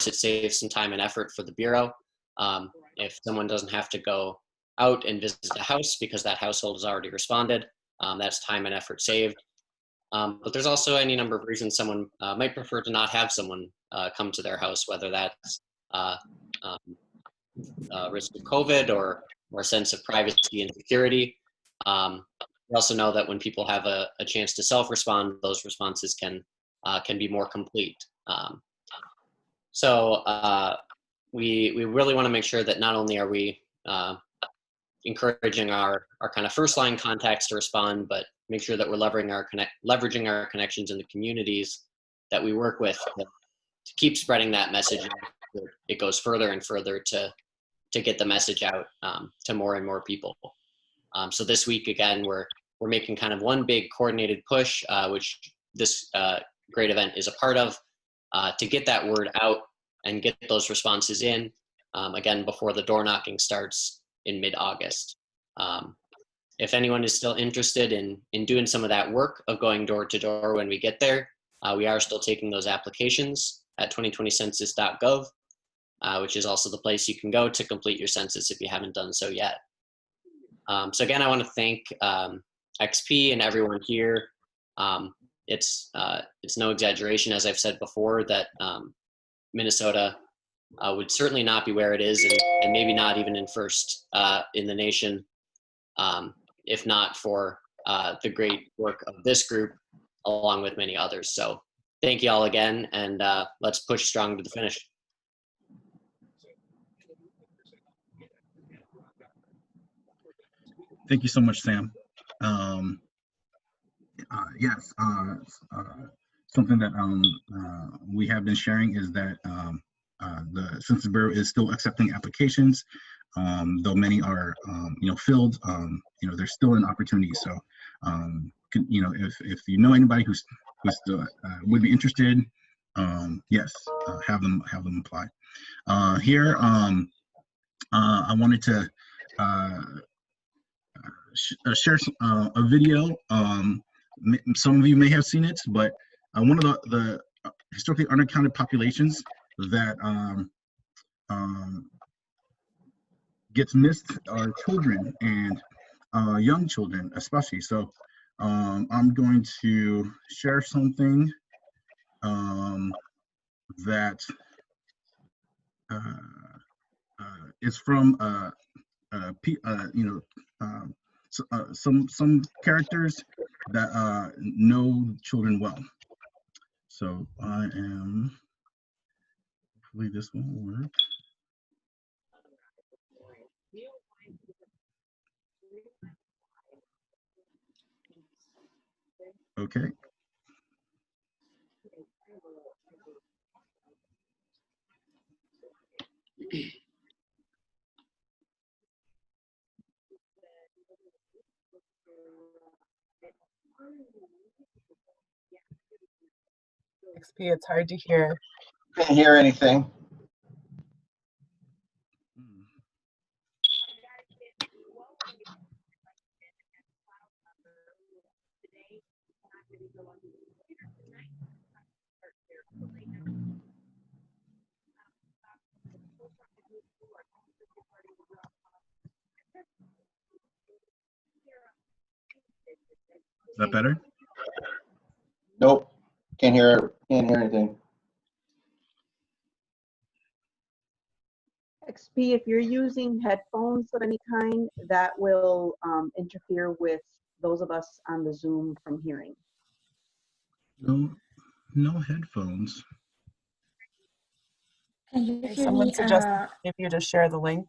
it saves some time and effort for the Bureau. If someone doesn't have to go out and visit a house because that household has already responded, that's time and effort saved. But there's also any number of reasons someone might prefer to not have someone come to their house, whether that's risk of COVID or a sense of privacy and security. We also know that when people have a chance to self-respond, those responses can be more complete. So we really want to make sure that not only are we encouraging our kind of first line contacts to respond, but make sure that we're leveraging our connections in the communities that we work with to keep spreading that message. It goes further and further to get the message out to more and more people. So this week, again, we're making kind of one big coordinated push, which this great event is a part of, to get that word out and get those responses in, again, before the door knocking starts in mid-August. If anyone is still interested in doing some of that work of going door to door when we get there, we are still taking those applications at 2020census.gov, which is also the place you can go to complete your census if you haven't done so yet. So again, I want to thank XP and everyone here. It's no exaggeration, as I've said before, that Minnesota would certainly not be where it is, and maybe not even in first in the nation, if not for the great work of this group, along with many others. So thank you all again, and let's push strong to the finish. Thank you so much, Sam. Yes, something that we have been sharing is that the Census Bureau is still accepting applications, though many are filled. There's still an opportunity. So if you know anybody who's still would be interested, yes, have them apply. Here, I wanted to share a video. Some of you may have seen it, but one of the historically unaccounted populations that gets missed are children, and young children especially. So I'm going to share something that is from some characters that know children well. So hopefully this won't work. Okay. XP, it's hard to hear. Can't hear anything. Is that better? Nope. Can't hear anything. XP, if you're using headphones of any kind, that will interfere with those of us on the Zoom from hearing. No headphones. Can you hear Someone me? suggested if you just share the link.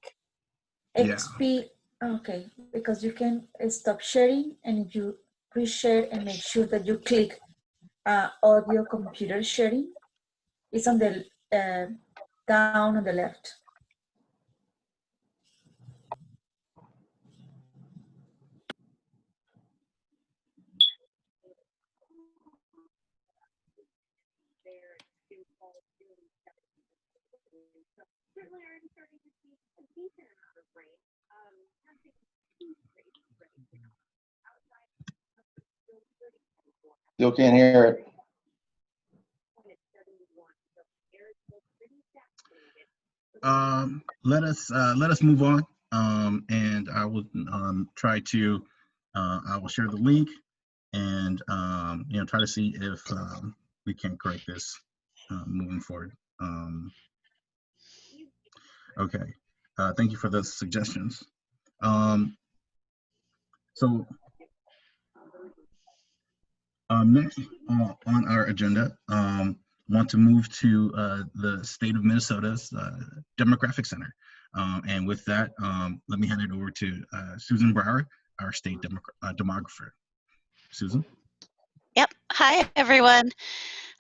XP, okay, because you can stop sharing, and if you reshare and make sure that you click audio computer sharing, it's on the down on the left. Still can't hear it. Let us move on, and I will try to I will share the link and try to see if we can correct this moving forward. Okay, thank you for the suggestions. So next on our agenda, want to move to the state of Minnesota's Demographic Center. And with that, let me hand it over to Susan Brower, our state demographer. Susan? Yep. Hi, everyone.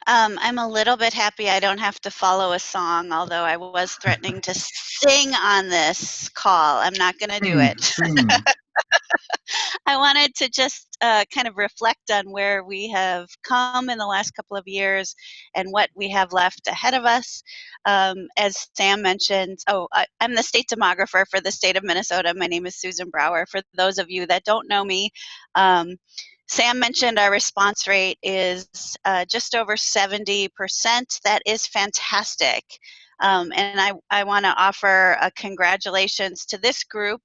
I'm a little bit happy I don't have to follow a song, although I was threatening to sing on this call. I'm not going to do it. Sing. I wanted to just kind of reflect on where we have come in the last couple of years and what we have left ahead of us. As Sam mentioned, I'm the state demographer for the state of Minnesota. My name is Susan Brower. For those of you that don't know me, Sam mentioned our response rate is just over 70%. That is fantastic. And I want to offer a congratulations to this group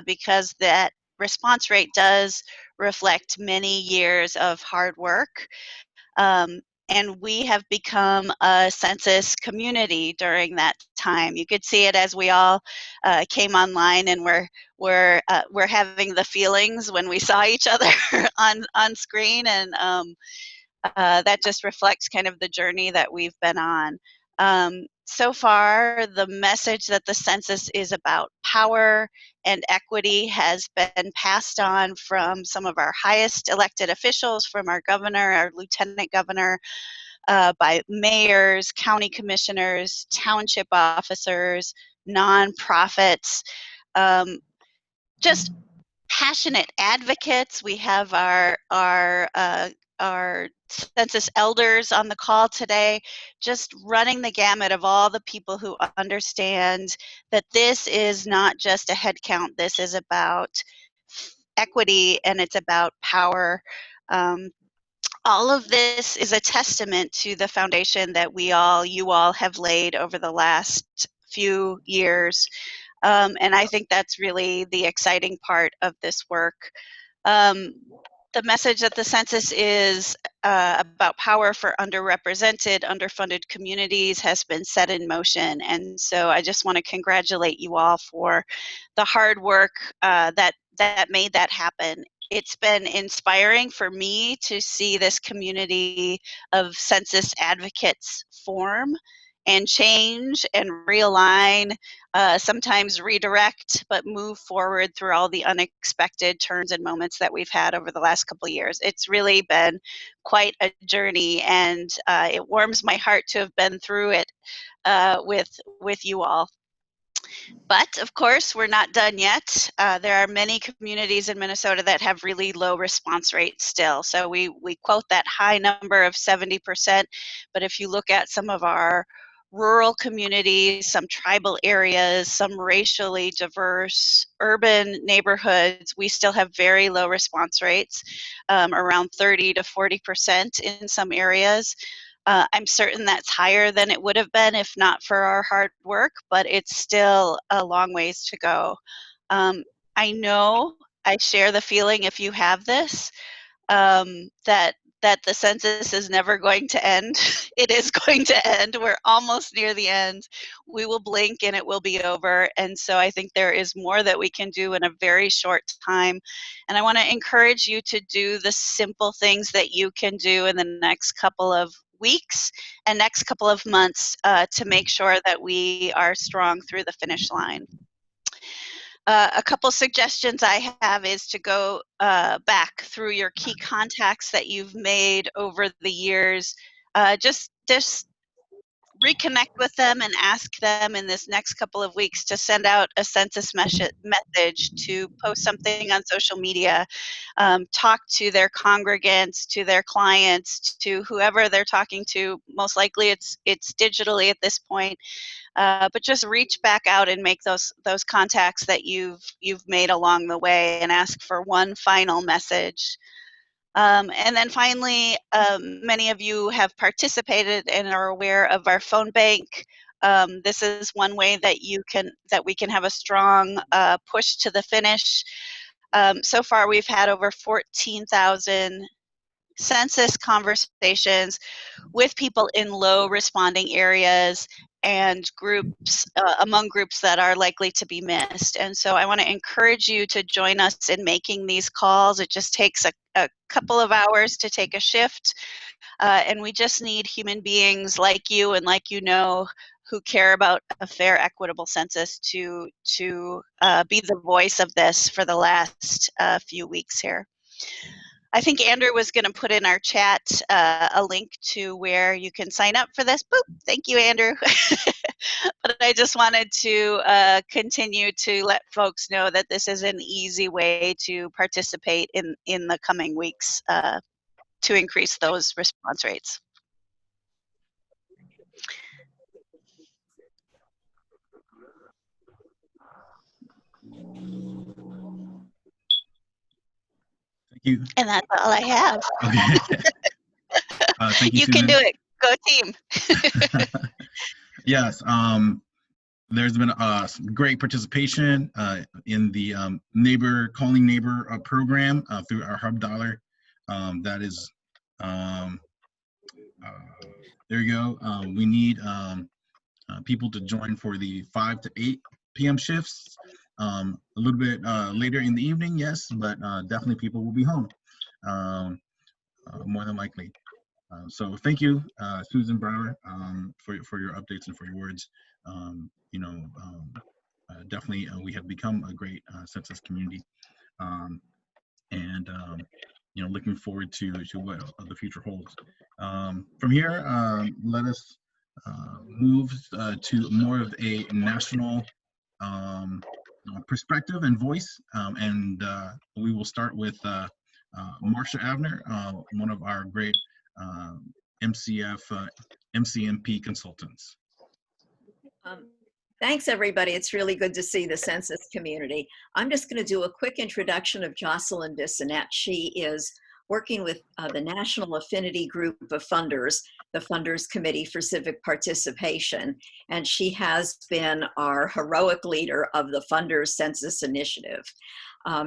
because that response rate does reflect many years of hard work. And we have become a census community during that time. You could see it as we all came online, and we're having the feelings when we saw each other on screen, and that just reflects kind of the journey that we've been on. So far, the message that the census is about power and equity has been passed on from some of our highest elected officials, from our governor, our lieutenant governor, by mayors, county commissioners, township officers, nonprofits, just passionate advocates. We have our census elders on the call today, just running the gamut of all the people who understand that this is not just a head count. This is about equity, and it's about power. All of this is a testament to the foundation that you all have laid over the last few years. And I think that's really the exciting part of this work. The message that the census is about power for underrepresented, underfunded communities has been set in motion. And so I just want to congratulate you all for the hard work that made that happen. It's been inspiring for me to see this community of census advocates form and change and realign, sometimes redirect, but move forward through all the unexpected turns and moments that we've had over the last couple of years. It's really been quite a journey, and it warms my heart to have been through it with you all. But of course, we're not done yet. There are many communities in Minnesota that have really low response rates still. So we quote that high number of 70%, but if you look at some of our rural communities, some tribal areas, some racially diverse urban neighborhoods, we still have very low response rates, around 30 to 40% in some areas. I'm certain that's higher than it would have been if not for our hard work, but it's still a long ways to go. I know I share the feeling, if you have this, that the census is never going to end. It is going to end. We're almost near the end. We will blink and it will be over. And so I think there is more that we can do in a very short time. And I want to encourage you to do the simple things that you can do in the next couple of weeks and next couple of months to make sure that we are strong through the finish line. A couple suggestions I have is to go back through your key contacts that you've made over the years. Just reconnect with them and ask them in this next couple of weeks to send out a census message, to post something on social media, talk to their congregants, to their clients, to whoever they're talking to. Most likely it's digitally at this point. But just reach back out and make those contacts that you've made along the way, and ask for one final message. And then finally, many of you have participated and are aware of our phone bank. this is one way that we can have a strong push to the finish. So far, we've had over 14,000 census conversations with people in low responding areas and groups, among groups that are likely to be missed. And so I want to encourage you to join us in making these calls. It just takes a couple of hours to take a shift. And we just need human beings like you and like who care about a fair, equitable census to be the voice of this for the last few weeks here. I think Andrew was going to put in our chat a link to where you can sign up for this. Boop, thank you, Andrew. But I just wanted to continue to let folks know that this is an easy way to participate in the coming weeks to increase those response rates. Thank you. And that's all I have. Okay. Thank you, You Susan. can do it. Go team. Yes. There's been great participation in the Calling Neighbor program through our Hub Dollar. That is, there you go. We need people to join for the 5 to 8 p.m. shifts. A little bit later in the evening, yes, but definitely people will be home, more than likely. So thank you, Susan Brower, for your updates and for your words. Definitely we have become a great census community, and looking forward to what the future holds. From here, let us move to more of a national perspective and voice, and we will start with Marcia Avner, one of our great MCMP consultants. Thanks, everybody. It's really good to see the census community. I'm just going to do a quick introduction of Jocelyn Bissonette. She is working with the National Affinity Group of Funders, the Funders Committee for Civic Participation, and she has been our heroic leader of the Funders Census Initiative.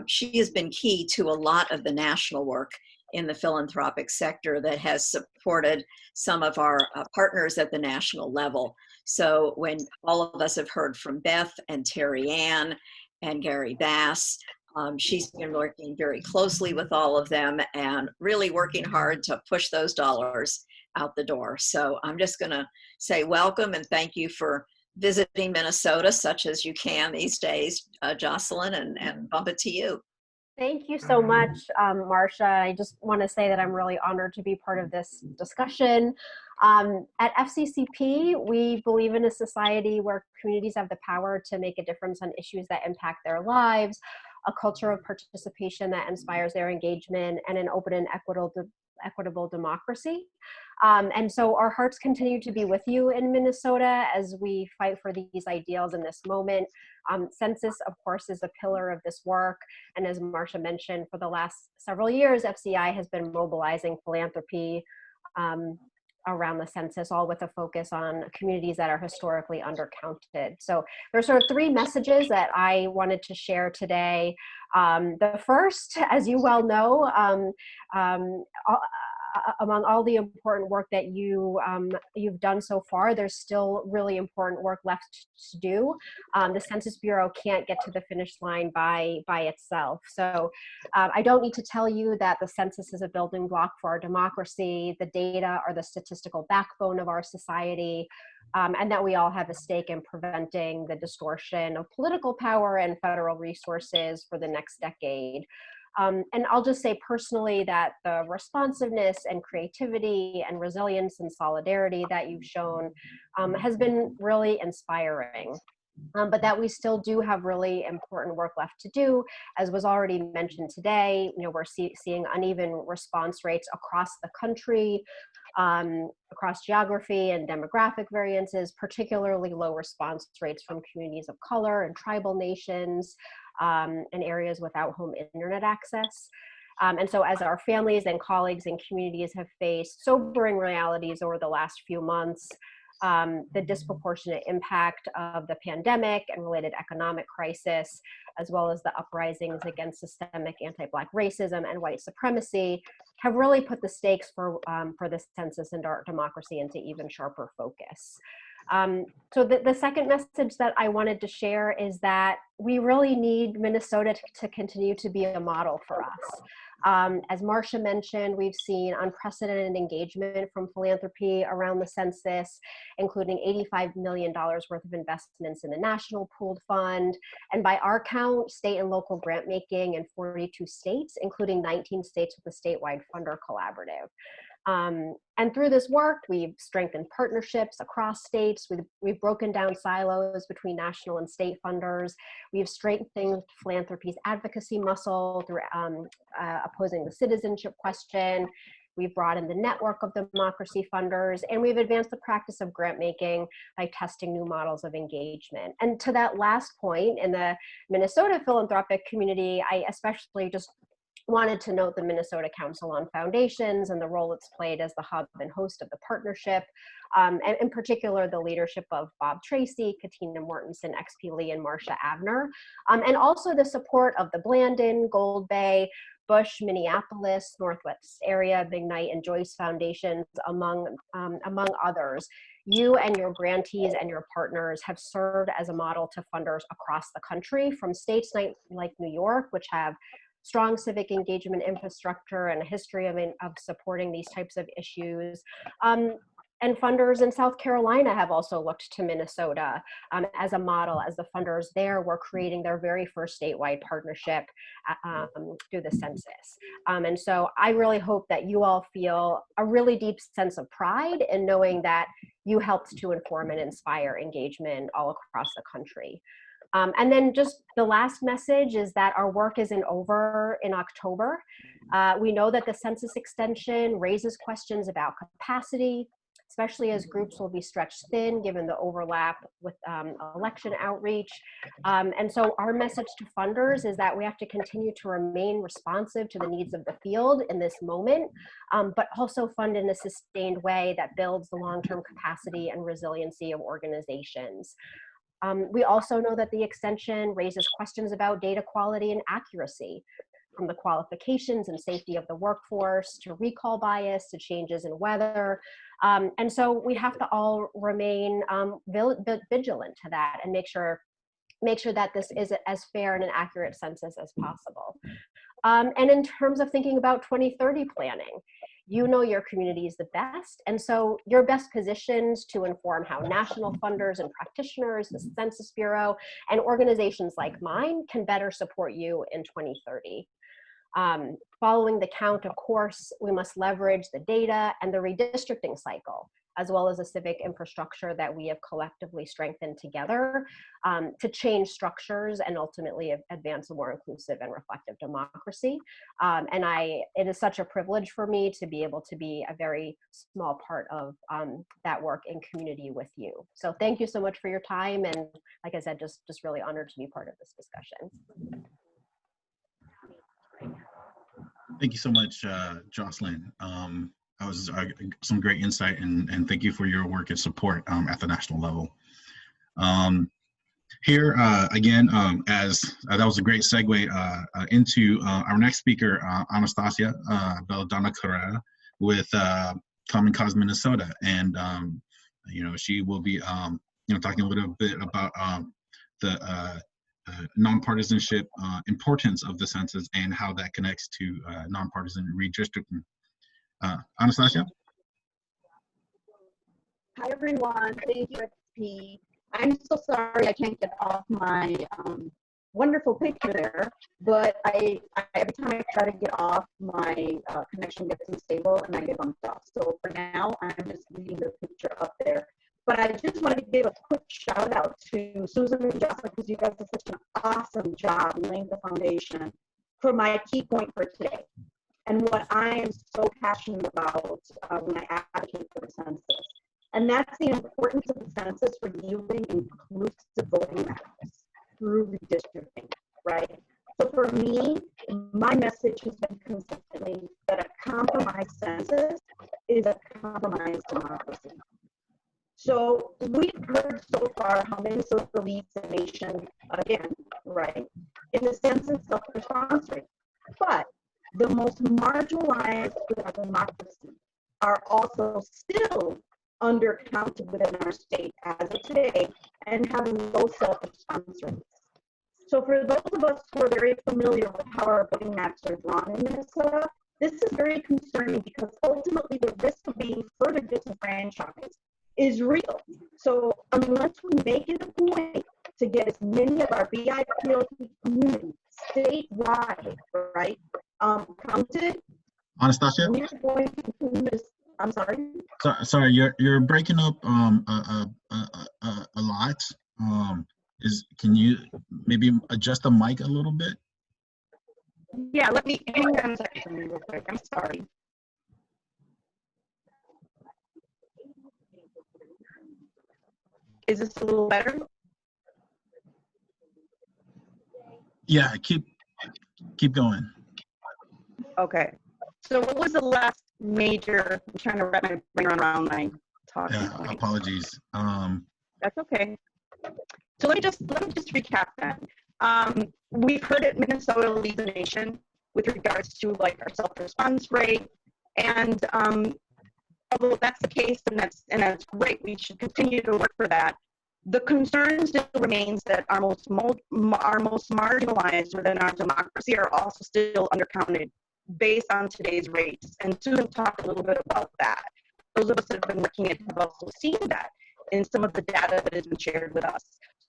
She has been key to a lot of the national work in the philanthropic sector that has supported some of our partners at the national level. So when all of us have heard from Beth and Terry Ann and Gary Bass, she's been working very closely with all of them and really working hard to push those dollars out the door. So I'm just gonna say welcome and thank you for visiting Minnesota, such as you can these days, Jocelyn, and bump it to you. Thank you so much, Marcia. I just want to say that I'm really honored to be part of this discussion. At FCCP, we believe in a society where communities have the power to make a difference on issues that impact their lives, a culture of participation that inspires their engagement, and an open and equitable democracy. And so our hearts continue to be with you in Minnesota as we fight for these ideals in this moment. Census, of course, is a pillar of this work. And as Marcia mentioned, for the last several years, FCI has been mobilizing philanthropy around the census, all with a focus on communities that are historically undercounted. So there's sort of 3 messages that I wanted to share today. The first, as you well know, among all the important work that you've done so far, there's still really important work left to do. The Census Bureau can't get to the finish line by itself. So I don't need to tell you that the census is a building block for our democracy. The data are the statistical backbone of our society, and that we all have a stake in preventing the distortion of political power and federal resources for the next decade. And I'll just say personally that the responsiveness and creativity and resilience and solidarity that you've shown has been really inspiring. But that we still do have really important work left to do. As was already mentioned today, we're seeing uneven response rates across the country, across geography and demographic variances, particularly low response rates from communities of color and tribal nations, and areas without home internet access. And so as our families and colleagues and communities have faced sobering realities over the last few months, the disproportionate impact of the pandemic and related economic crisis, as well as the uprisings against systemic anti-Black racism and white supremacy, have really put the stakes for the census and our democracy into even sharper focus. So the second message that I wanted to share is that we really need Minnesota to continue to be a model for us. As Marcia mentioned, we've seen unprecedented engagement from philanthropy around the census, including $85 million worth of investments in the National Pooled Fund. And by our count, state and local grant making in 42 states, including 19 states with a statewide funder collaborative. And through this work, we've strengthened partnerships across states. We've broken down silos between national and state funders. We've strengthened philanthropy's advocacy muscle through opposing the citizenship question. We've broadened the network of democracy funders, and we've advanced the practice of grant making by testing new models of engagement. And to that last point, in the Minnesota philanthropic community, I especially just wanted to note the Minnesota Council on Foundations and the role it's played as the hub and host of the partnership, and in particular, the leadership of Bob Tracy, Katina Mortensen, XP Lee, and Marcia Avner, and also the support of the Blandin, Gold Bay, Bush, Minneapolis, Northwest Area, Big Night, and Joyce Foundations, among others. You and your grantees and your partners have served as a model to funders across the country, from states like New York, which have strong civic engagement infrastructure and a history of supporting these types of issues. And funders in South Carolina have also looked to Minnesota as a model, as the funders there were creating their very first statewide partnership through the census. And so I really hope that you all feel a really deep sense of pride in knowing that you helped to inform and inspire engagement all across the country. And then just the last message is that our work isn't over in October. We know that the census extension raises questions about capacity, especially as groups will be stretched thin given the overlap with election outreach. And so our message to funders is that we have to continue to remain responsive to the needs of the field in this moment, but also fund in a sustained way that builds the long-term capacity and resiliency of organizations. We also know that the extension raises questions about data quality and accuracy, from the qualifications and safety of the workforce to recall bias to changes in weather. And so we have to all remain vigilant to that and make sure that this is as fair and an accurate census as possible. And in terms of thinking about 2030 planning, you know your communities the best, and so you're best positioned to inform how national funders and practitioners, the Census Bureau, and organizations like mine can better support you in 2030. Following the count, of course, we must leverage the data and the redistricting cycle, as well as the civic infrastructure that we have collectively strengthened together to change structures and ultimately advance a more inclusive and reflective democracy. And it is such a privilege for me to be able to be a very small part of that work in community with you. So thank you so much for your time. And like I said, just really honored to be part of this discussion. Thank you so much, Jocelyn. That was some great insight, and thank you for your work and support at the national level. Here again, as that was a great segue into our next speaker, Anastasia Belladonna Carrera with Common Cause Minnesota, and she will be talking a little bit about the nonpartisanship importance of the census and how that connects to nonpartisan redistricting. Anastasia? Hi, everyone. Thank you, XP. I'm so sorry I can't get off my wonderful picture there, but every time I try to get off, my connection gets unstable and I get bumped off. So for now, I'm just leaving the picture up there. But I just wanted to give a quick shout out to Susan and Jocelyn, because you guys did such an awesome job laying the foundation for my key point for today. And what I am so passionate about when I advocate for the census. And that's the importance of the census for yielding inclusive voting matters through redistricting, right? So for me, my message has been consistently that a compromised census is a compromised democracy. So also leads the nation again, right, in the census self-response rate. But the most marginalized within our democracy are also still undercounted within our state as of today and have low self-response rates. So for those of us who are very familiar with how our voting maps are drawn in Minnesota, this is very concerning because ultimately the risk of being further disenfranchised is real. So unless we make it a point to get as many of our BIPOC communities statewide, right, counted, Anastasia? we're going to continue to, I'm sorry? Sorry, you're breaking up a lot. Can you maybe adjust the mic a little bit? Yeah, let me hang on a second for me real quick. I'm sorry. Is this a little better? Yeah, keep going. Okay. So what was the last major, I'm trying to wrap my brain around my talking point. Apologies. That's okay. So let me just recap then. We've heard that Minnesota leads the nation with regards to like our self-response rate, and although that's the case, and that's great, we should continue to work for that. The concern still remains that our most marginalized within our democracy are also still undercounted based on today's rates. And Susan talked a little bit about that. Those of us that have been working at have also seen that in some of the data that has been shared with us.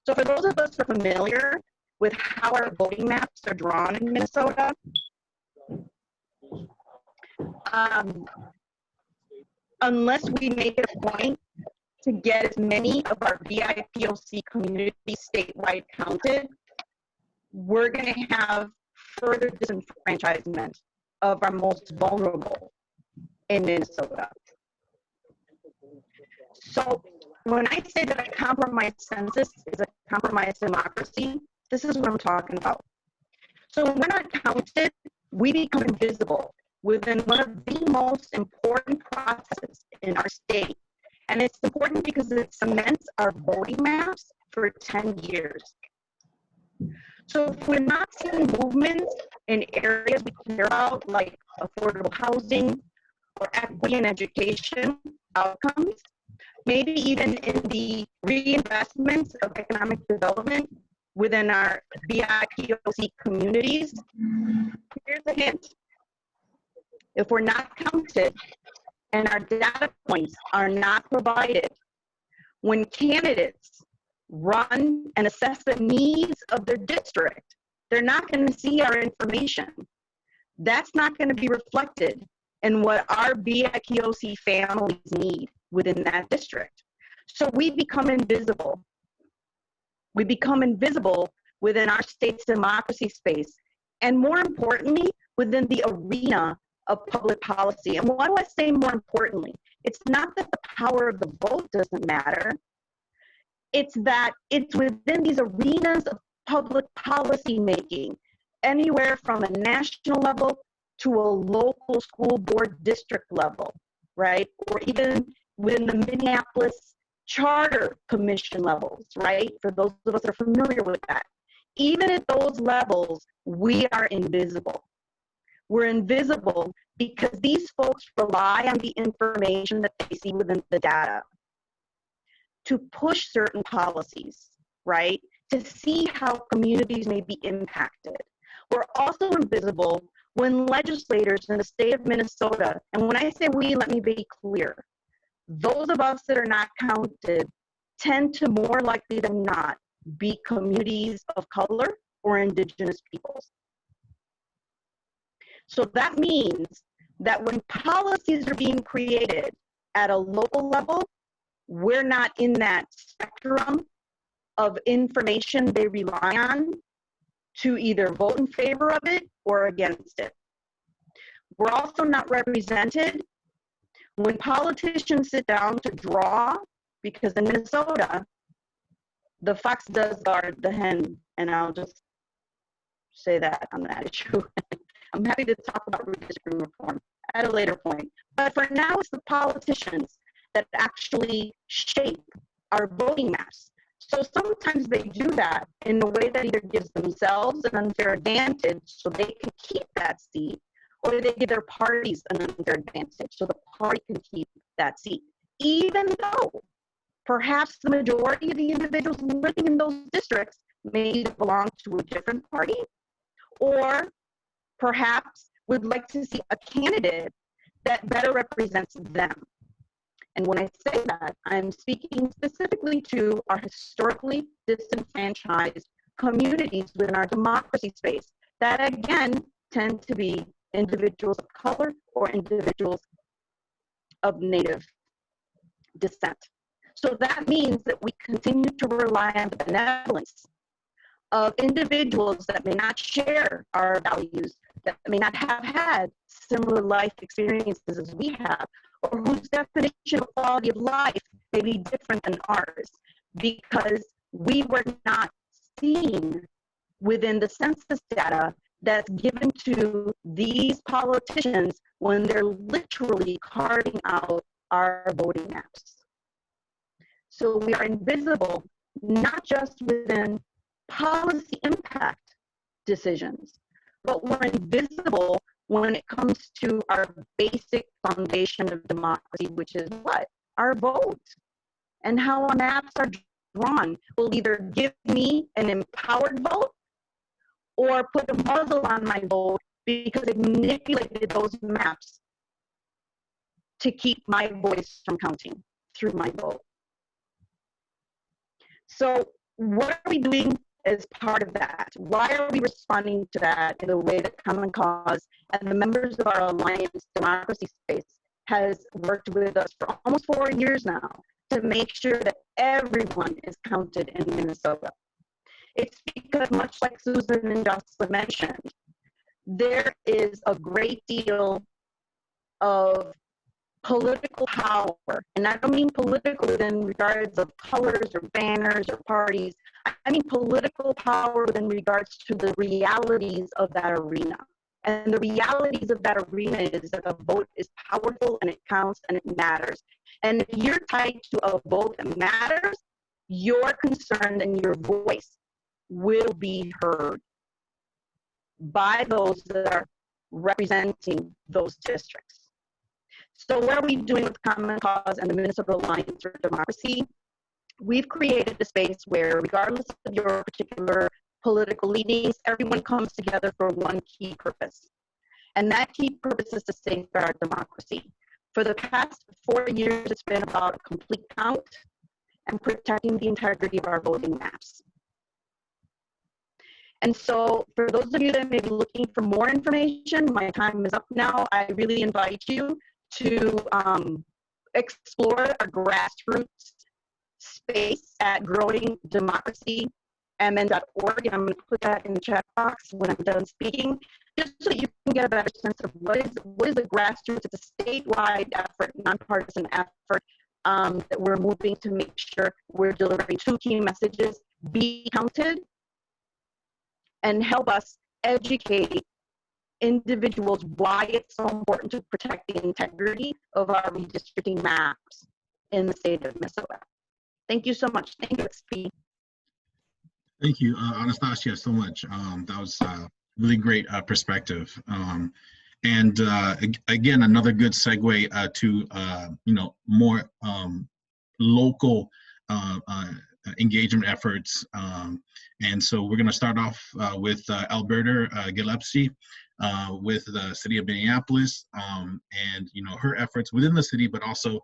So for those of us who are familiar with how our voting maps are drawn in Minnesota, unless we make it a point to get as many of our BIPOC communities statewide counted, we're going to have further disenfranchisement of our most vulnerable in Minnesota. So when I say that a compromised census is a compromised democracy, this is what I'm talking about. So when we're not counted, we become invisible within one of the most important processes in our state. And it's important because it cements our voting maps for 10 years. So if we're not seeing movements in areas we care about, like affordable housing or equity and education outcomes, maybe even in the reinvestments of economic development within our BIPOC communities, here's a hint. If we're not counted and our data points are not provided, when candidates run and assess the needs of their district, they're not going to see our information. That's not going to be reflected in what our BIPOC families need within that district. So we become invisible. We become invisible within our state's democracy space, and more importantly, within the arena of public policy. And why do I say more importantly? It's not that the power of the vote doesn't matter. It's that it's within these arenas of public policy making, anywhere from a national level to a local school board district level, right? Or even within the Minneapolis Charter Commission levels, right? For those of us that are familiar with that. Even at those levels, we are invisible. We're invisible because these folks rely on the information that they see within the data to push certain policies, right? To see how communities may be impacted. We're also invisible when legislators in the state of Minnesota, and when I say we, let me be clear, those of us that are not counted tend to more likely than not be communities of color or indigenous peoples. So that means that when policies are being created at a local level, we're not in that spectrum of information they rely on to either vote in favor of it or against it. We're also not represented when politicians sit down to draw, because in Minnesota, the fox does guard the hen, and I'll just say that on that issue. I'm happy to talk about redistricting reform at a later point. But for now, it's the politicians that actually shape our voting maps. So sometimes they do that in a way that either gives themselves an unfair advantage so they can keep that seat, or they give their parties an unfair advantage so the party can keep that seat, even though perhaps the majority of the individuals living in those districts may either belong to a different party or perhaps would like to see a candidate that better represents them. And when I say that, I'm speaking specifically to our historically disenfranchised communities within our democracy space that, again, tend to be individuals of color or individuals of Native descent. So that means that we continue to rely on the benevolence of individuals that may not share our values, that may not have had similar life experiences as we have, or whose definition of quality of life may be different than ours, because we were not seen within the census data that's given to these politicians when they're literally carving out our voting maps. So we are invisible, not just within policy impact decisions, but we're invisible when it comes to our basic foundation of democracy, which is what? Our vote. And how our maps are drawn will either give me an empowered vote or put a muzzle on my vote because it manipulated those maps to keep my voice from counting through my vote. So what are we doing as part of that? Why are we responding to that in the way that Common Cause and the members of our Alliance Democracy Space has worked with us for almost 4 years now to make sure that everyone is counted in Minnesota? It's because, much like Susan and Jocelyn mentioned, there is a great deal of political power, and I don't mean political in regards of colors or banners or parties. I mean political power in regards to the realities of that arena. And the realities of that arena is that a vote is powerful and it counts and it matters. And if you're tied to a vote that matters, your concern and your voice will be heard by those that are representing those districts. So what are we doing with Common Cause and the Minnesota Alliance for Democracy? We've created a space where, regardless of your particular political leanings, everyone comes together for one key purpose. And that key purpose is to safeguard democracy. For the past 4 years, it's been about a complete count and protecting the integrity of our voting maps. And so for those of you that may be looking for more information, my time is up now. I really invite you to explore our grassroots space at growingdemocracymn.org, and I'm going to put that in the chat box when I'm done speaking, just so you can get a better sense of what is a grassroots. It's a statewide effort, nonpartisan effort that we're moving to make sure we're delivering 2 key messages: be counted, and help us educate individuals why it's so important to protect the integrity of our redistricting maps in the state of Minnesota. Thank you so much. Thank you, XP. Thank you, Anastasia, so much. That was really great perspective. And again, another good segue to more local engagement efforts. And so we're going to start off with Alberta Gillespie with the city of Minneapolis, and her efforts within the city, but also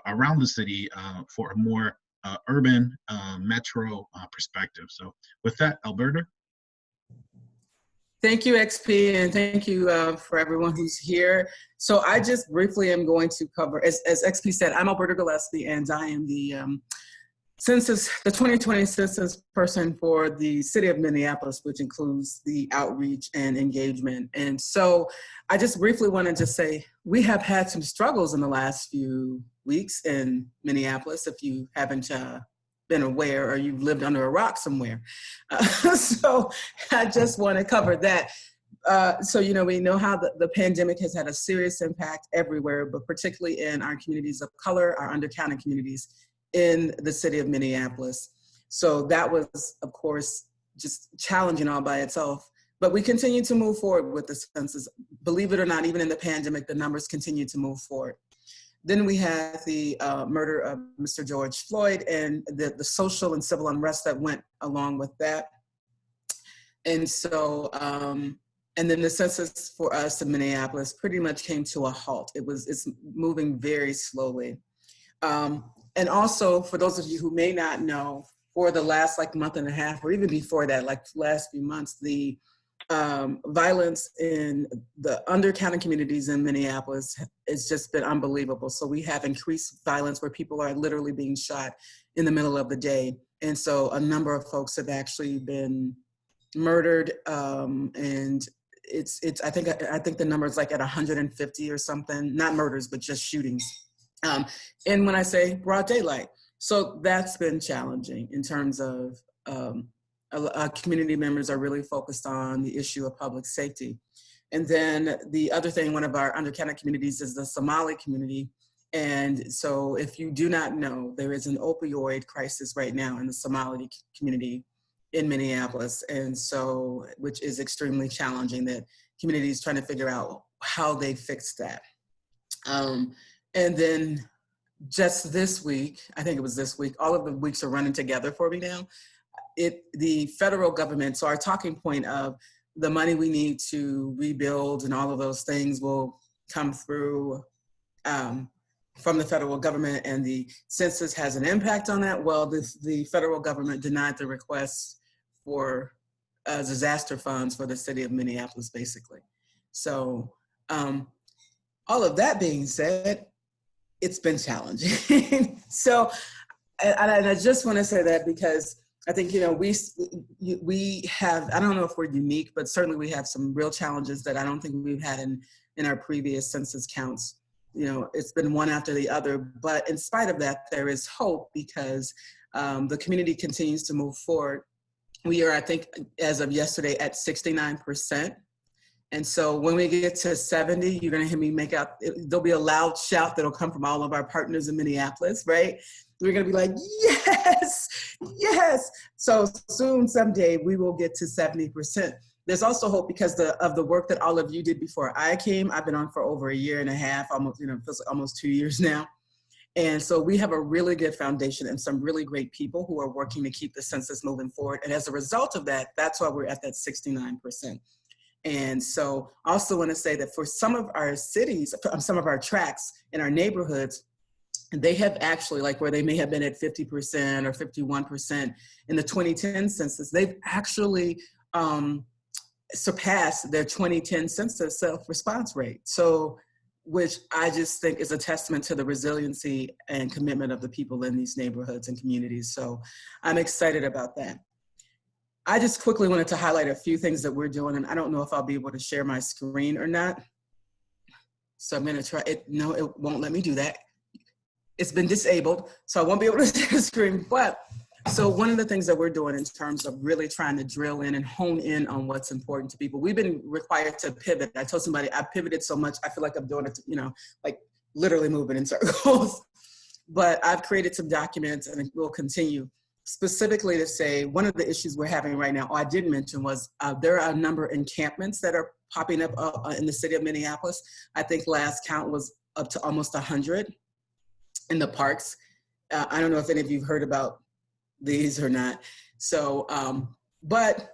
around the city for a more urban metro perspective. So with that, Alberta. Thank you, XP, and thank you for everyone who's here. So I just briefly am going to cover, as XP said, I'm Alberta Gillespie, and I am the Census, the 2020 census person for the city of Minneapolis, which includes the outreach and engagement. And so I just briefly want to just say, we have had some struggles in the last few weeks in Minneapolis, if you haven't been aware or you've lived under a rock somewhere. So I just want to cover that. So, we know how the pandemic has had a serious impact everywhere, but particularly in our communities of color, our undercounted communities in the city of Minneapolis. So that was, of course, just challenging all by itself. But we continue to move forward with the census. Believe it or not, even in the pandemic, the numbers continue to move forward. Then we had the murder of Mr. George Floyd and the social and civil unrest that went along with that. And so, and then the census for us in Minneapolis pretty much came to a halt. It's moving very slowly. And also, for those of you who may not know, for the last month and a half, or even before that, last few months, the violence in the undercounted communities in Minneapolis has just been unbelievable. So we have increased violence where people are literally being shot in the middle of the day. And so a number of folks have actually been murdered, and I think the number is at 150 or something, not murders, but just shootings. And when I say broad daylight, so that's been challenging in terms of community members are really focused on the issue of public safety. And then the other thing, one of our undercounted communities is the Somali community. And so if you do not know, there is an opioid crisis right now in the Somali community in Minneapolis. And so, which is extremely challenging, that communities trying to figure out how they fix that. And then just this week, I think it was this week, all of the weeks are running together for me now. The federal government, so our talking point of the money we need to rebuild and all of those things will come through from the federal government, and the census has an impact on that. Well, the federal government denied the request for disaster funds for the city of Minneapolis, basically. So all of that being said, it's been challenging. So, and I just want to say that because I think, we have, I don't know if we're unique, but certainly we have some real challenges that I don't think we've had in our previous census counts. It's been one after the other, but in spite of that, there is hope because the community continues to move forward. We are, I think, as of yesterday, at 69%. And so when we get to 70, you're gonna hear me there'll be a loud shout that'll come from all of our partners in Minneapolis, right? We're gonna be like, yes, yes. So soon, someday, we will get to 70%. There's also hope because of the work that all of you did before I came. I've been on for over a year and a half, almost, feels like almost 2 years now. And so we have a really good foundation and some really great people who are working to keep the census moving forward. And as a result of that, that's why we're at that 69%. And so I also want to say that for some of our cities, some of our tracts in our neighborhoods, they have actually, where they may have been at 50% or 51% in the 2010 census, they've actually surpassed their 2010 census self-response rate. So, which I just think is a testament to the resiliency and commitment of the people in these neighborhoods and communities. So I'm excited about that. I just quickly wanted to highlight a few things that we're doing, and I don't know if I'll be able to share my screen or not. So I'm gonna try it. No, it won't let me do that. It's been disabled, so I won't be able to share the screen. But so one of the things that we're doing in terms of really trying to drill in and hone in on what's important to people, we've been required to pivot. I told somebody I pivoted so much, I feel like I'm doing it, literally moving in circles. But I've created some documents, and we'll continue specifically to say one of the issues we're having right now, I did mention, was there are a number of encampments that are popping up in the city of Minneapolis. I think last count was up to almost 100 in the parks. I don't know if any of you have heard about these or not. So, but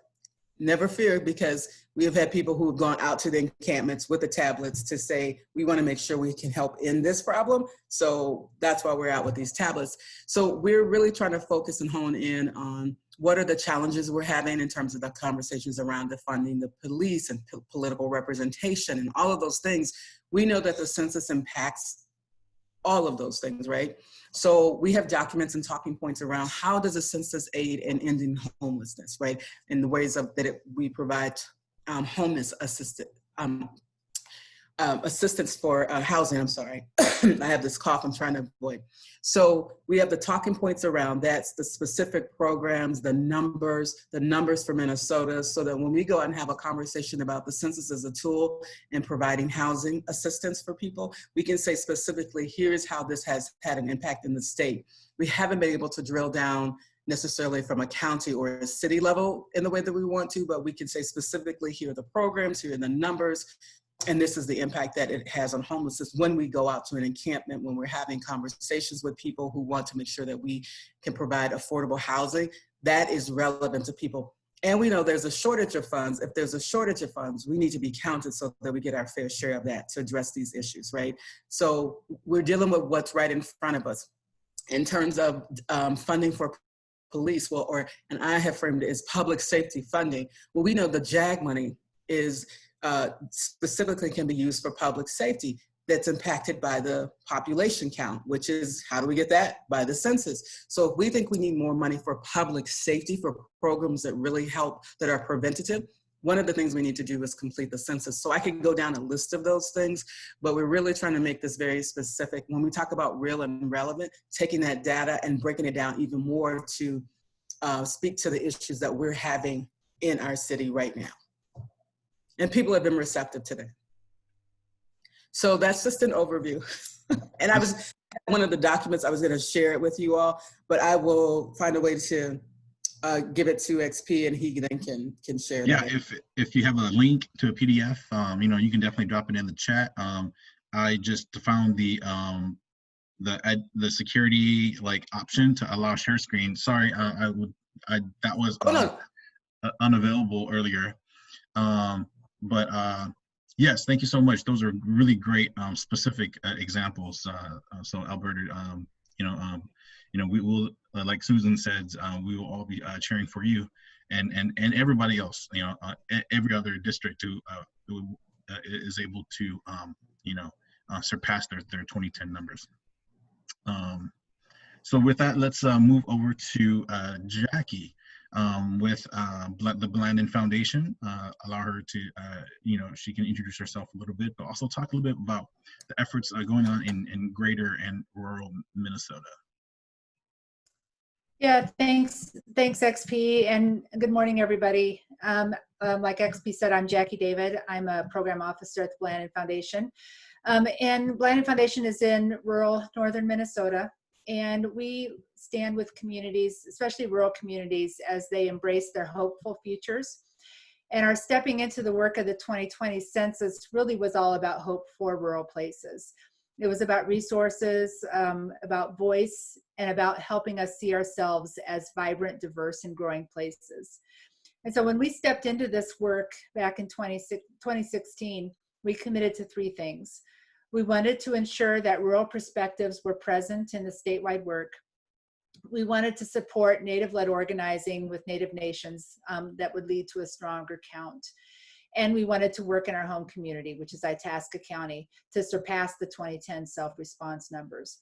never fear, because we have had people who have gone out to the encampments with the tablets to say, we want to make sure we can help in this problem. So that's why we're out with these tablets. So we're really trying to focus and hone in on what are the challenges we're having in terms of the conversations around defunding the police and political representation and all of those things. We know that the census impacts all of those things, right? So we have documents and talking points around how does a census aid in ending homelessness, right? In the ways we provide homeless assistance for housing, I'm sorry. I have this cough I'm trying to avoid. So we have the talking points around that, the specific programs, the numbers for Minnesota, so that when we go out and have a conversation about the census as a tool in providing housing assistance for people, we can say specifically, here's how this has had an impact in the state. We haven't been able to drill down necessarily from a county or a city level in the way that we want to, but we can say specifically, here are the programs, here are the numbers, and this is the impact that it has on homelessness when we go out to an encampment, when we're having conversations with people who want to make sure that we can provide affordable housing. That is relevant to people. And we know there's a shortage of funds. If there's a shortage of funds, we need to be counted so that we get our fair share of that to address these issues, right? So we're dealing with what's right in front of us. In terms of funding for police, and I have framed it as public safety funding. Well, we know the JAG money is specifically can be used for public safety that's impacted by the population count, which is, how do we get that? By the census. So if we think we need more money for public safety, for programs that really help, that are preventative, one of the things we need to do is complete the census. So I could go down a list of those things, but we're really trying to make this very specific. When we talk about real and relevant, taking that data and breaking it down even more to speak to the issues that we're having in our city right now. And people have been receptive to that. So that's just an overview. And I was, one of the documents, I was going to share it with you all, but I will find a way to give it to XP and he then can share Yeah, that. if you have a link to a PDF, you can definitely drop it in the chat. I just found the security option to allow share screen. Sorry, that was unavailable earlier. Yes, thank you so much. Those are really great specific examples. So Alberta, we will, like Susan said, we will all be cheering for you and everybody else. Every other district who is able to surpass their 2010 numbers. So with that, let's move over to Jackie with the Blandon Foundation. Allow her to, she can introduce herself a little bit, but also talk a little bit about the efforts going on in greater and rural Minnesota. Yeah, thanks XP, and good morning, everybody. Like XP said, I'm Jackie David. I'm a program officer at the Blandon Foundation. And Blandon Foundation is in rural northern Minnesota, and we stand with communities, especially rural communities, as they embrace their hopeful futures. And our stepping into the work of the 2020 census really was all about hope for rural places. It was about resources, about voice, and about helping us see ourselves as vibrant, diverse, and growing places. And so when we stepped into this work back in 2016, we committed to three things. We wanted to ensure that rural perspectives were present in the statewide work. We wanted to support Native-led organizing with Native nations that would lead to a stronger count. And we wanted to work in our home community, which is Itasca County, to surpass the 2010 self-response numbers.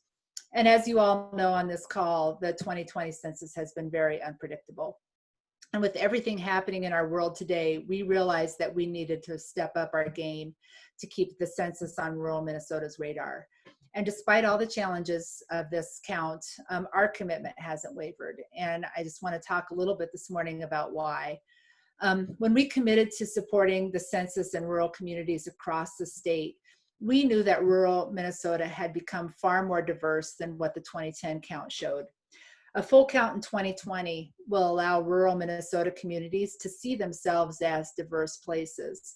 And as you all know on this call, the 2020 census has been very unpredictable. And with everything happening in our world today, we realized that we needed to step up our game to keep the census on rural Minnesota's radar. And despite all the challenges of this count, our commitment hasn't wavered. And I just want to talk a little bit this morning about why. When we committed to supporting the census in rural communities across the state, we knew that rural Minnesota had become far more diverse than what the 2010 count showed. A full count in 2020 will allow rural Minnesota communities to see themselves as diverse places.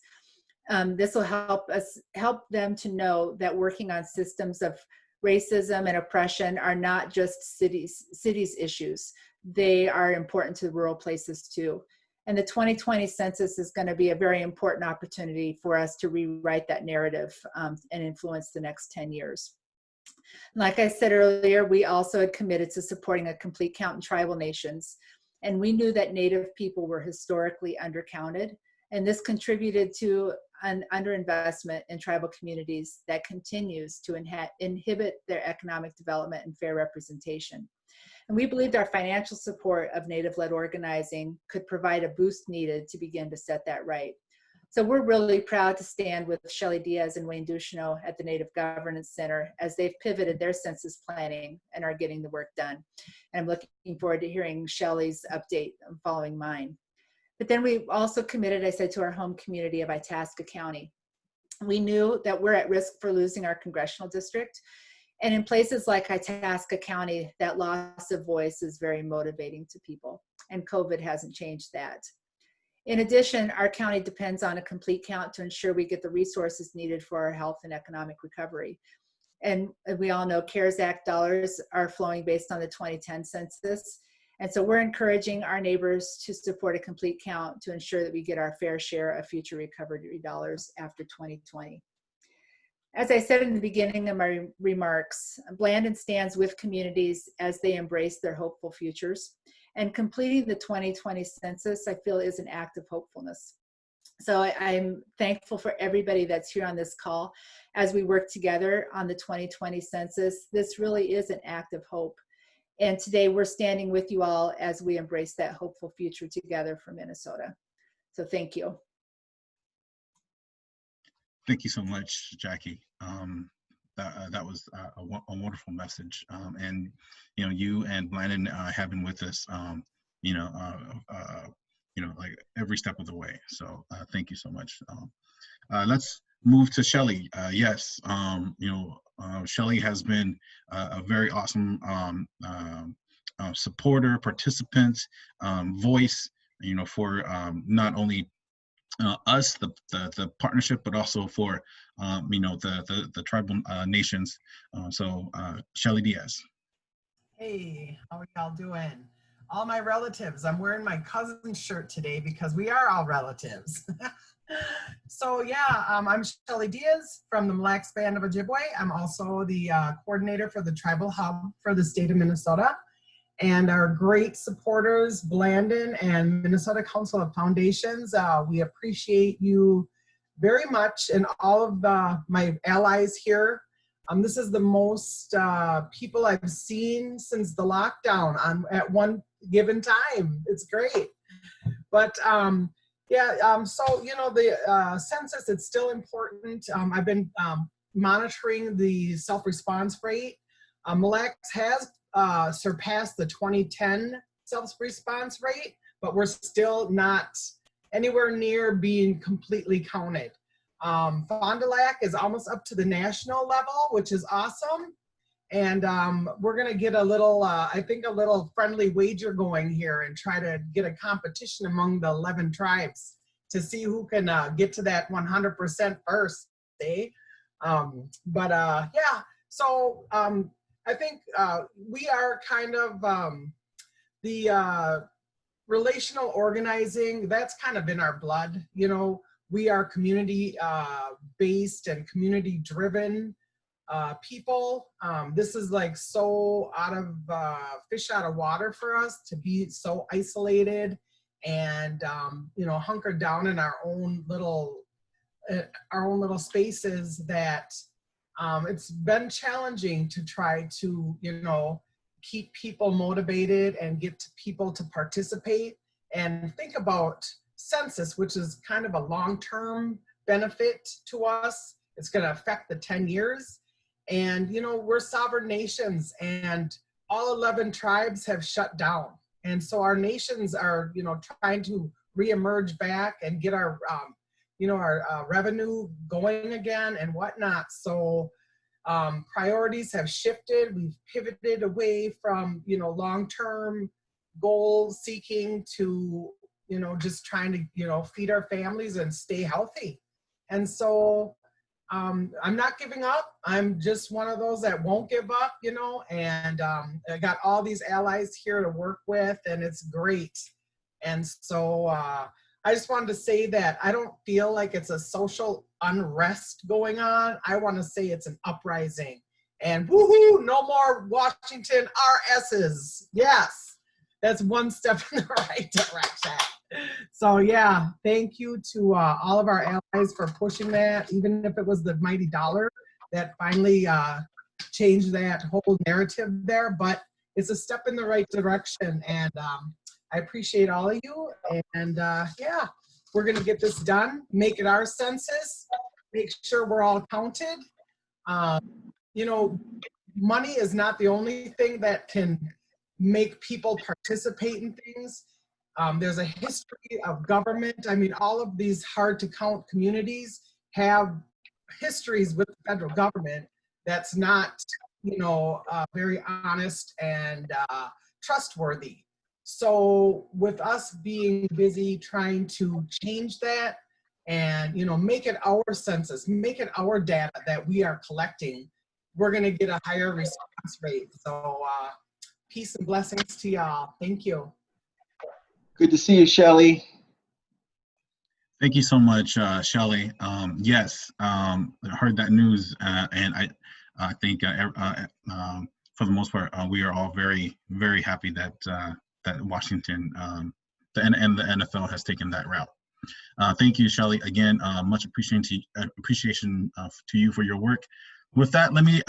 This will help them to know that working on systems of racism and oppression are not just cities issues. They are important to rural places too. And the 2020 census is going to be a very important opportunity for us to rewrite that narrative and influence the next 10 years. Like I said earlier, we also had committed to supporting a complete count in tribal nations. And we knew that Native people were historically undercounted. And this contributed to an underinvestment in tribal communities that continues to inhibit their economic development and fair representation. And we believed our financial support of Native-led organizing could provide a boost needed to begin to set that right. So we're really proud to stand with Shelley Diaz and Wayne Ducheneau at the Native Governance Center as they've pivoted their census planning and are getting the work done. And I'm looking forward to hearing Shelley's update following mine. But then we also committed, I said, to our home community of Itasca County. We knew that we're at risk for losing our congressional district. And in places like Itasca County, that loss of voice is very motivating to people, and COVID hasn't changed that. In addition, our county depends on a complete count to ensure we get the resources needed for our health and economic recovery. And we all know CARES Act dollars are flowing based on the 2010 census. And so we're encouraging our neighbors to support a complete count to ensure that we get our fair share of future recovery dollars after 2020. As I said in the beginning of my remarks, Blandon stands with communities as they embrace their hopeful futures. And completing the 2020 census, I feel, is an act of hopefulness. So I'm thankful for everybody that's here on this call as we work together on the 2020 census. This really is an act of hope. And today we're standing with you all as we embrace that hopeful future together for Minnesota. So thank you. Thank you so much, Jackie. That was a wonderful message. And you know, you and Blandon have been with us, like every step of the way. So thank you so much. Let's move to Shelly. Yes, Shelly has been a very awesome supporter, participant, voice, for not only us, the partnership, but also for the tribal nations. So Shelly Diaz. Hey, how are y'all doing? All my relatives. I'm wearing my cousin's shirt today because we are all relatives. So yeah, I'm Shelly Diaz from the Mille Lacs Band of Ojibwe. I'm also the coordinator for the Tribal Hub for the state of Minnesota. And our great supporters, Blandon and Minnesota Council of Foundations, we appreciate you very much, and all of my allies here. This is the most people I've seen since the lockdown at one given time. It's great. But so the census, it's still important. I've been monitoring the self-response rate. Mille Lacs has surpassed the 2010 self-response rate, but we're still not anywhere near being completely counted. Fond du Lac is almost up to the national level, which is awesome. And we're gonna get a little, I think a little friendly wager going here and try to get a competition among the 11 tribes to see who can get to that 100% first, eh? So I think we are kind of the relational organizing, that's kind of in our blood. We are community based and community driven people. This is like so out of fish out of water for us to be so isolated and hunkered down in our own little spaces that it's been challenging to try to keep people motivated and get people to participate and think about census, which is kind of a long-term benefit to us. It's going to affect the 10 years. And, we're sovereign nations and all 11 tribes have shut down. And so our nations are, trying to reemerge back and get our, our revenue going again and whatnot. So priorities have shifted. We've pivoted away from, long-term goal seeking to, just trying to, feed our families and stay healthy. And so I'm not giving up. I'm just one of those that won't give up, and I got all these allies here to work with, and it's great. And so I just wanted to say that I don't feel like it's a social unrest going on. I want to say it's an uprising. And woohoo, no more Washington RSs. Yes, that's one step in the right direction. So yeah, thank you to all of our allies for pushing that, even if it was the mighty dollar that finally changed that whole narrative there. But it's a step in the right direction, and I appreciate all of you. And yeah, we're gonna get this done, make it our census, make sure we're all counted. Money is not the only thing that can make people participate in things. There's a history of government. I mean, all of these hard to count communities have histories with the federal government that's not very honest and trustworthy. So with us being busy trying to change that and make it our census, make it our data that we are collecting, we're going to get a higher response rate. So peace and blessings to y'all. Thank you. Good to see you, Shelley. Thank you so much, Shelley. Yes, I heard that news, and I think for the most part, we are all very, very happy that that Washington and the NFL has taken that route. Thank you, Shelley. Again, much appreciation to you for your work. With that, let me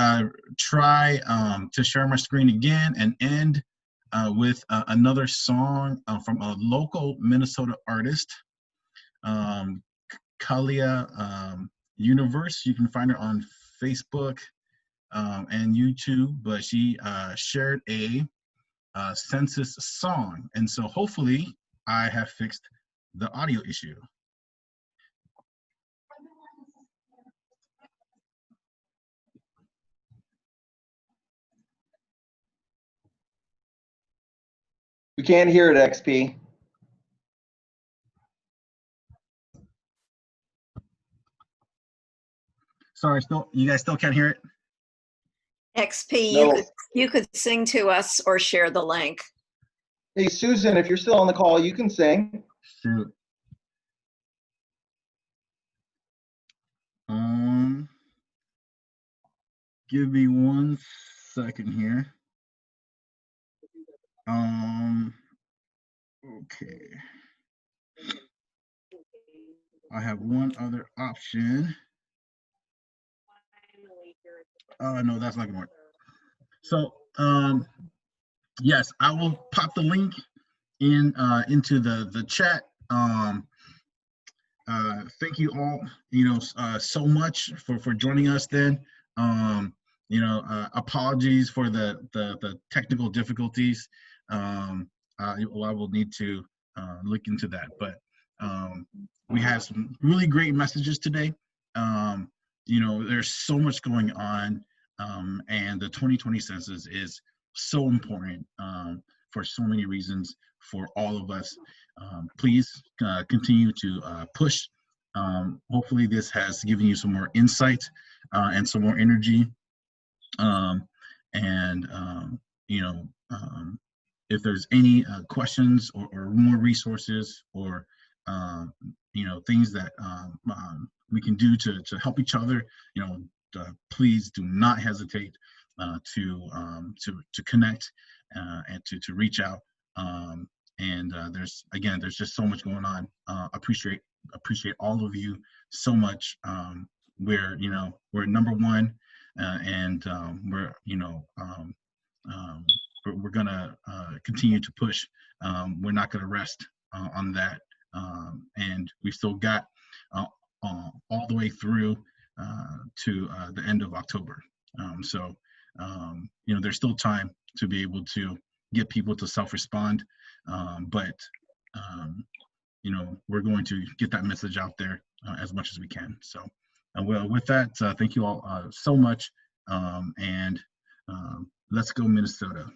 try to share my screen again and end with another song from a local Minnesota artist. Kalia Universe. You can find her on Facebook and YouTube, but she shared a census song. And so hopefully I have fixed the audio issue. We can't hear it, XP. Sorry, you guys still can't hear it? XP, No. you could sing to us or share the link. Hey, Susan, if you're still on the call, you can sing. Shoot. Give me 1 second here. Okay. I have one other option. No, that's not gonna work. So, yes, I will pop the link in into the chat. Thank you all, so much for joining us. Then, apologies for the technical difficulties. I will need to look into that, but we have some really great messages today. There's so much going on, and the 2020 census is so important for so many reasons for all of us. Please continue to push. Hopefully this has given you some more insight and some more energy. If there's any questions or more resources or things that we can do to help each other, please do not hesitate to connect and to reach out. There's just so much going on. Appreciate all of you so much. We're number one, and we're gonna continue to push. We're not gonna rest on that, and we've still got all the way through to the end of October. There's still time to be able to get people to self-respond, but we're going to get that message out there as much as we can. So, well, with that, thank you all so much, and let's go Minnesota.